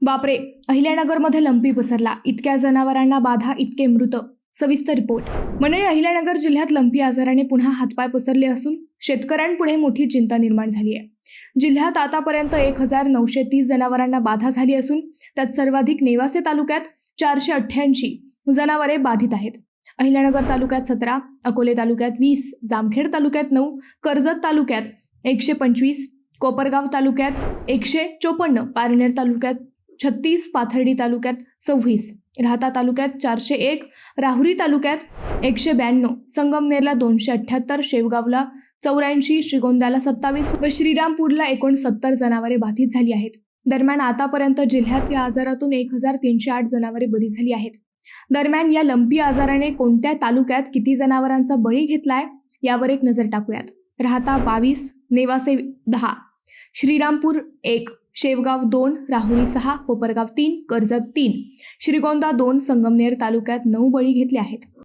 बापरे, अहिल्यानगरमध्ये लंपी पसरला. इतक्या जनावरांना बाधा, इतके मृत. सविस्तर रिपोर्ट. मंडळी, अहिल्यानगर जिल्ह्यात लंपी आजाराने पुन्हा हातपाय पसरले असून शेतकऱ्यांपुढे मोठी चिंता निर्माण झाली आहे. जिल्ह्यात आतापर्यंत 1930 जनावरांना बाधा झाली असून त्यात सर्वाधिक नेवासे तालुक्यात 488 जनावरे बाधित आहेत. अहिल्यानगर तालुक्यात 17, अकोले तालुक्यात 20, जामखेड तालुक्यात 9, कर्जत तालुक्यात 125, कोपरगाव तालुक्यात 154, पारनेर तालुक्यात 36, पाथर्डी तालुक्यात 26, राहाता तालुक्यात 401, राहुरी तालुक्यात 192, संगमनेरला 278, शेवगावला 84, श्रीगोंद्याला 27 व श्रीरामपूरला 69 जनावरे बाधित झाली आहेत. दरम्यान आतापर्यंत जिल्ह्यात या आजारातून 1308 जनावरे बरी झाली आहेत. दरम्यान या लंपी आजाराने कोणत्या तालुक्यात किती जनावरांचा बळी घेतलाय यावर एक नजर टाकूयात. राहाता 22, नेवासे 10, श्रीरामपूर 1, शेवगाव 2, राहुरी 6, कोपरगाव 3, कर्जत 3, श्रीगोंदा 2, संगमनेर तालुक्यात 9 बळी घेतले आहेत.